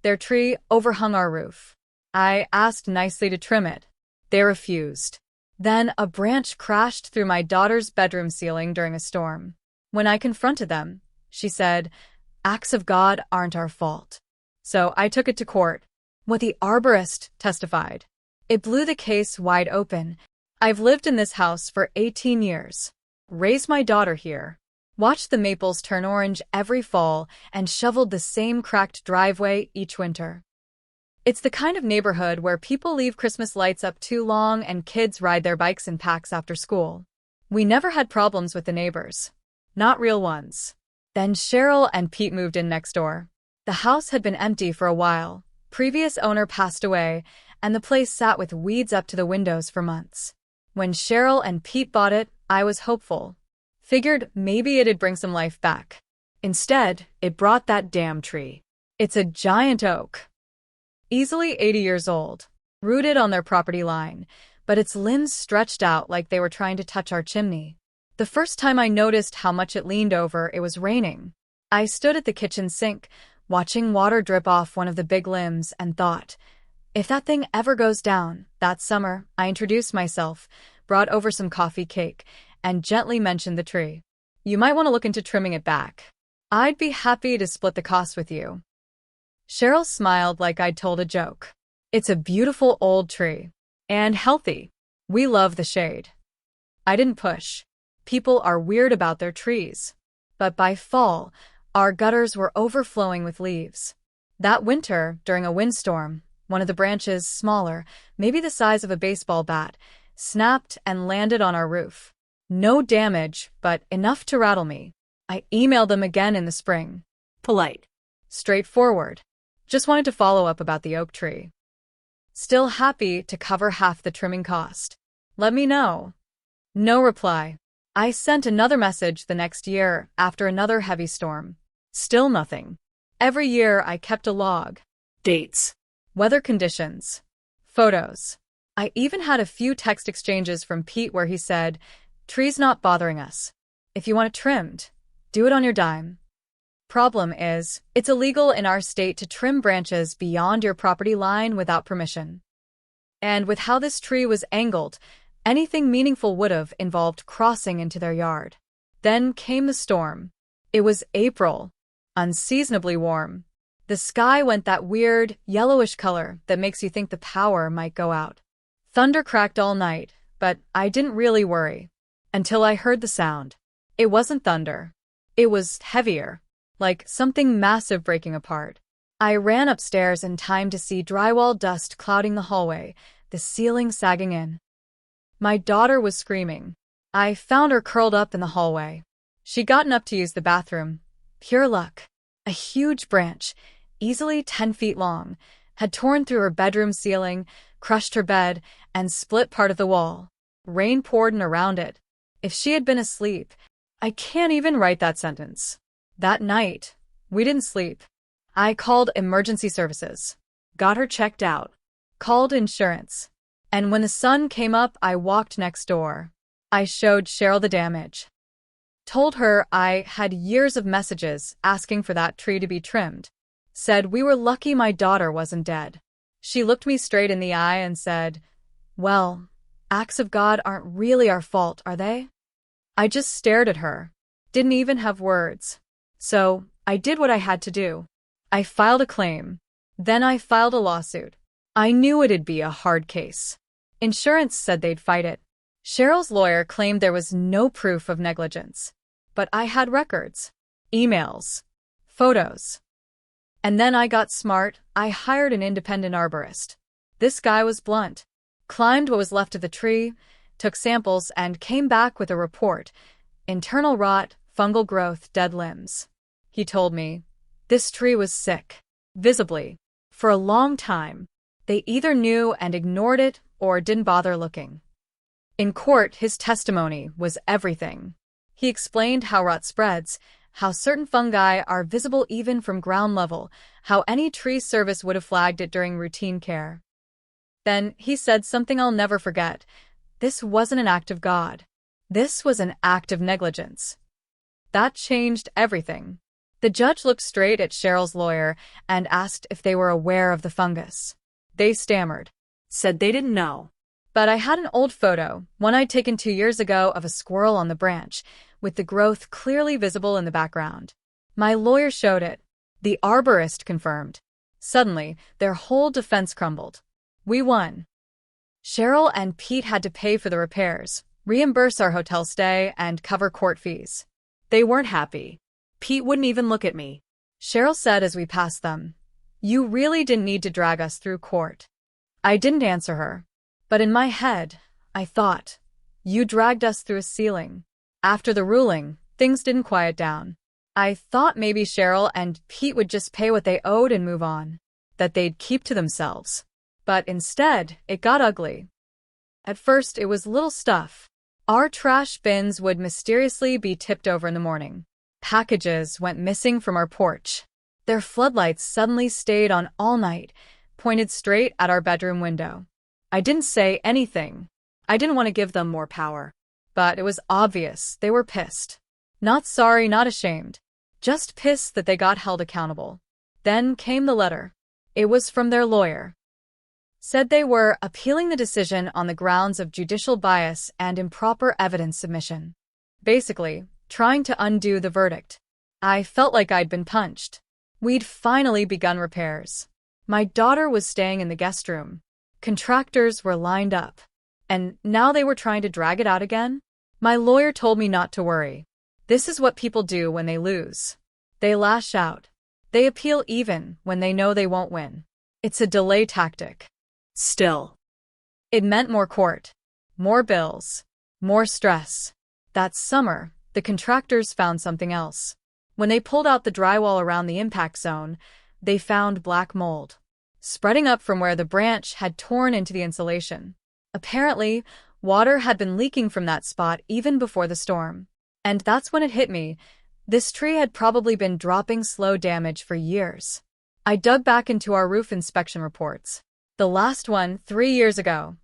Their tree overhung our roof. I asked nicely to trim it. They refused. Then a branch crashed through my daughter's bedroom ceiling during a storm. When I confronted them, she said, "Acts of God aren't our fault." So I took it to court. What the arborist testified. It blew the case wide open. I've lived in this house for 18 years. Raised my daughter here. Watched the maples turn orange every fall and shoveled the same cracked driveway each winter. It's the kind of neighborhood where people leave Christmas lights up too long and kids ride their bikes in packs after school. We never had problems with the neighbors. Not real ones. Then Cheryl and Pete moved in next door. The house had been empty for a while. Previous owner passed away, and the place sat with weeds up to the windows for months. When Cheryl and Pete bought it, I was hopeful. Figured maybe it'd bring some life back. Instead, it brought that damn tree. It's a giant oak. Easily 80 years old, rooted on their property line, but its limbs stretched out like they were trying to touch our chimney. The first time I noticed how much it leaned over, it was raining. I stood at the kitchen sink, watching water drip off one of the big limbs, and thought, if that thing ever goes down. That summer, I introduced myself, brought over some coffee cake, and gently mentioned the tree. You might want to look into trimming it back. I'd be happy to split the cost with you. Cheryl smiled like I'd told a joke. It's a beautiful old tree. And healthy. We love the shade. I didn't push. People are weird about their trees. But by fall, our gutters were overflowing with leaves. That winter, during a windstorm, one of the branches, smaller, maybe the size of a baseball bat, snapped and landed on our roof. No damage, but enough to rattle me. I emailed them again in the spring. Polite. Straightforward. Just wanted to follow up about the oak tree. Still happy to cover half the trimming cost. Let me know. No reply. I sent another message the next year after another heavy storm. Still nothing. Every year I kept a log. Dates. Weather conditions. Photos. I even had a few text exchanges from Pete where he said, "Tree's not bothering us. If you want it trimmed, do it on your dime." Problem is, it's illegal in our state to trim branches beyond your property line without permission. And with how this tree was angled, anything meaningful would have involved crossing into their yard. Then came the storm. It was April. Unseasonably warm. The sky went that weird, yellowish color that makes you think the power might go out. Thunder cracked all night, but I didn't really worry. Until I heard the sound. It wasn't thunder. It was heavier. Like something massive breaking apart. I ran upstairs in time to see drywall dust clouding the hallway, the ceiling sagging in. My daughter was screaming. I found her curled up in the hallway. She'd gotten up to use the bathroom. Pure luck. A huge branch, easily 10 feet long, had torn through her bedroom ceiling, crushed her bed, and split part of the wall. Rain poured in around it. If she had been asleep, I can't even write that sentence. That night, we didn't sleep. I called emergency services. Got her checked out. Called insurance. And when the sun came up, I walked next door. I showed Cheryl the damage. Told her I had years of messages asking for that tree to be trimmed. Said we were lucky my daughter wasn't dead. She looked me straight in the eye and said, "Well, acts of God aren't really our fault, are they?" I just stared at her. Didn't even have words. So, I did what I had to do. I filed a claim. Then I filed a lawsuit. I knew it'd be a hard case. Insurance said they'd fight it. Cheryl's lawyer claimed there was no proof of negligence. But I had records. Emails. Photos. And then I got smart. I hired an independent arborist. This guy was blunt. Climbed what was left of the tree, took samples, and came back with a report. Internal rot, fungal growth, dead limbs. He told me, this tree was sick. Visibly. For a long time. They either knew and ignored it or didn't bother looking. In court, his testimony was everything. He explained how rot spreads, how certain fungi are visible even from ground level, how any tree service would have flagged it during routine care. Then he said something I'll never forget. This wasn't an act of God. This was an act of negligence. That changed everything. The judge looked straight at Cheryl's lawyer and asked if they were aware of the fungus. They stammered. Said they didn't know. But I had an old photo, one I'd taken 2 years ago, of a squirrel on the branch, with the growth clearly visible in the background. My lawyer showed it. The arborist confirmed. Suddenly, their whole defense crumbled. We won. Cheryl and Pete had to pay for the repairs, reimburse our hotel stay, and cover court fees. They weren't happy. Pete wouldn't even look at me. Cheryl said as we passed them, "You really didn't need to drag us through court." I didn't answer her. But in my head, I thought, you dragged us through a ceiling. After the ruling, things didn't quiet down. I thought maybe Cheryl and Pete would just pay what they owed and move on, that they'd keep to themselves. But instead, it got ugly. At first, it was little stuff. Our trash bins would mysteriously be tipped over in the morning. Packages went missing from our porch. Their floodlights suddenly stayed on all night, pointed straight at our bedroom window. I didn't say anything. I didn't want to give them more power. But it was obvious they were pissed. Not sorry, not ashamed. Just pissed that they got held accountable. Then came the letter. It was from their lawyer. Said they were appealing the decision on the grounds of judicial bias and improper evidence submission. Basically, trying to undo the verdict. I felt like I'd been punched. We'd finally begun repairs. My daughter was staying in the guest room. Contractors were lined up. And now they were trying to drag it out again? My lawyer told me not to worry. This is what people do when they lose. They lash out. They appeal even when they know they won't win. It's a delay tactic. Still. It meant more court, more bills, more stress. That summer, the contractors found something else. When they pulled out the drywall around the impact zone, they found black mold, spreading up from where the branch had torn into the insulation. Apparently, water had been leaking from that spot even before the storm. And that's when it hit me. This tree had probably been dropping slow damage for years. I dug back into our roof inspection reports. The last one, 3 years ago,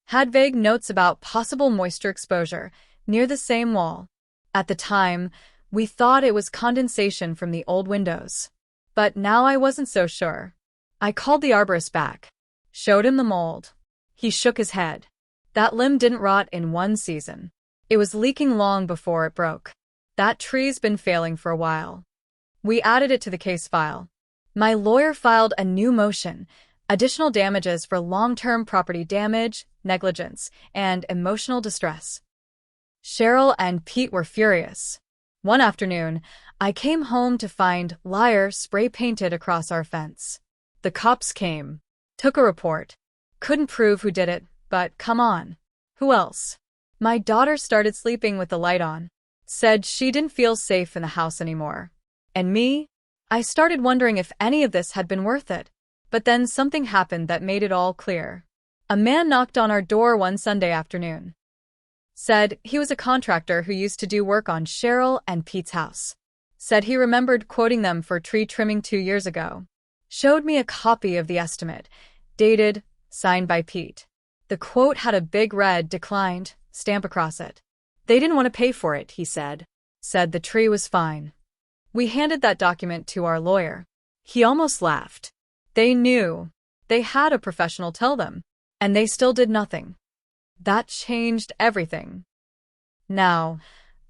had vague notes about possible moisture exposure near the same wall. At the time, we thought it was condensation from the old windows. But now I wasn't so sure. I called the arborist back, showed him the mold. He shook his head. That limb didn't rot in one season. It was leaking long before it broke. That tree's been failing for a while. We added it to the case file. My lawyer filed a new motion, additional damages for long-term property damage, negligence, and emotional distress. Cheryl and Pete were furious. One afternoon, I came home to find "liar" spray-painted across our fence. The cops came, took a report. Couldn't prove who did it, but come on. Who else? My daughter started sleeping with the light on. Said she didn't feel safe in the house anymore. And me? I started wondering if any of this had been worth it. But then something happened that made it all clear. A man knocked on our door one Sunday afternoon. Said he was a contractor who used to do work on Cheryl and Pete's house. Said he remembered quoting them for tree trimming 2 years ago. Showed me a copy of the estimate, dated, signed by Pete. The quote had a big red "declined" stamp across it. They didn't want to pay for it, he said. Said the tree was fine. We handed that document to our lawyer. He almost laughed. They knew. They had a professional tell them. And they still did nothing. That changed everything. Now,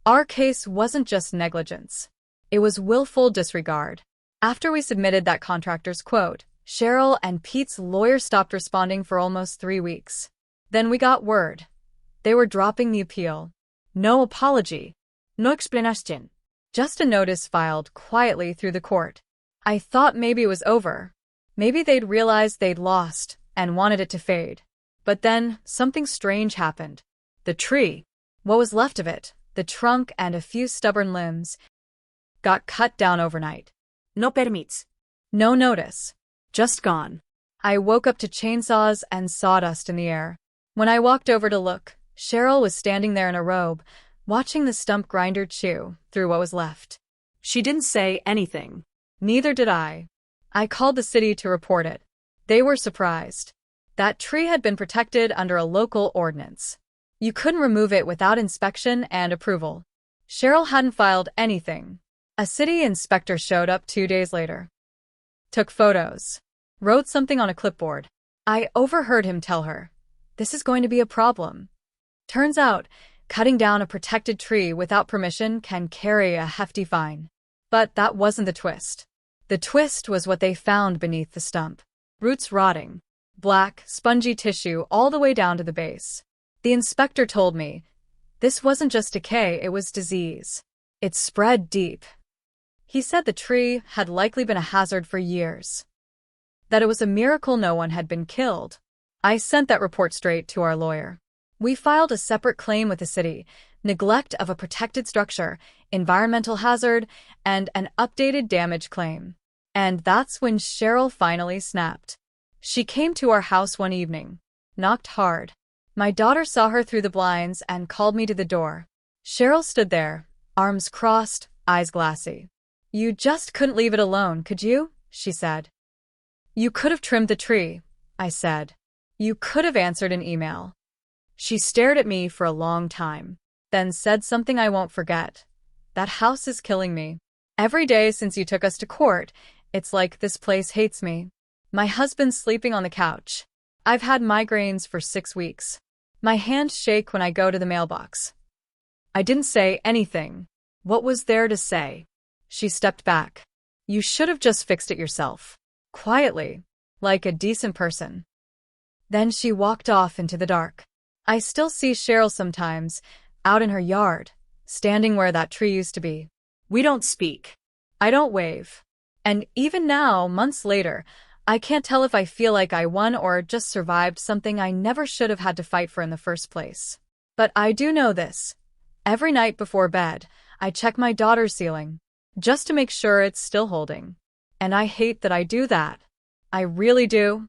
our case wasn't just negligence. It was willful disregard. After we submitted that contractor's quote, Cheryl and Pete's lawyer stopped responding for almost 3 weeks. Then we got word. They were dropping the appeal. No apology. No explanation. Just a notice filed quietly through the court. I thought maybe it was over. Maybe they'd realized they'd lost and wanted it to fade. But then something strange happened. The tree, what was left of it, the trunk and a few stubborn limbs, got cut down overnight. No permits. No notice. Just gone. I woke up to chainsaws and sawdust in the air. When I walked over to look, Cheryl was standing there in a robe, watching the stump grinder chew through what was left. She didn't say anything. Neither did I. I called the city to report it. They were surprised. That tree had been protected under a local ordinance. You couldn't remove it without inspection and approval. Cheryl hadn't filed anything. A city inspector showed up 2 days later. Took photos. Wrote something on a clipboard. I overheard him tell her, "This is going to be a problem." Turns out, cutting down a protected tree without permission can carry a hefty fine. But that wasn't the twist. The twist was what they found beneath the stump. Roots rotting. Black, spongy tissue all the way down to the base. The inspector told me, this wasn't just decay, it was disease. It spread deep. He said the tree had likely been a hazard for years. That it was a miracle no one had been killed. I sent that report straight to our lawyer. We filed a separate claim with the city, neglect of a protected structure, environmental hazard, and an updated damage claim. And that's when Cheryl finally snapped. She came to our house one evening, knocked hard. My daughter saw her through the blinds and called me to the door. Cheryl stood there, arms crossed, eyes glassy. "You just couldn't leave it alone, could you?" she said. "You could have trimmed the tree," I said. "You could have answered an email." She stared at me for a long time, then said something I won't forget. "That house is killing me. Every day since you took us to court, it's like this place hates me. My husband's sleeping on the couch. I've had migraines for 6 weeks. My hands shake when I go to the mailbox." I didn't say anything. What was there to say? She stepped back. "You should have just fixed it yourself. Quietly, like a decent person." Then she walked off into the dark. I still see Cheryl sometimes, out in her yard, standing where that tree used to be. We don't speak. I don't wave. And even now, months later, I can't tell if I feel like I won or just survived something I never should have had to fight for in the first place. But I do know this. Every night before bed, I check my daughter's ceiling, just to make sure it's still holding. And I hate that I do that. I really do.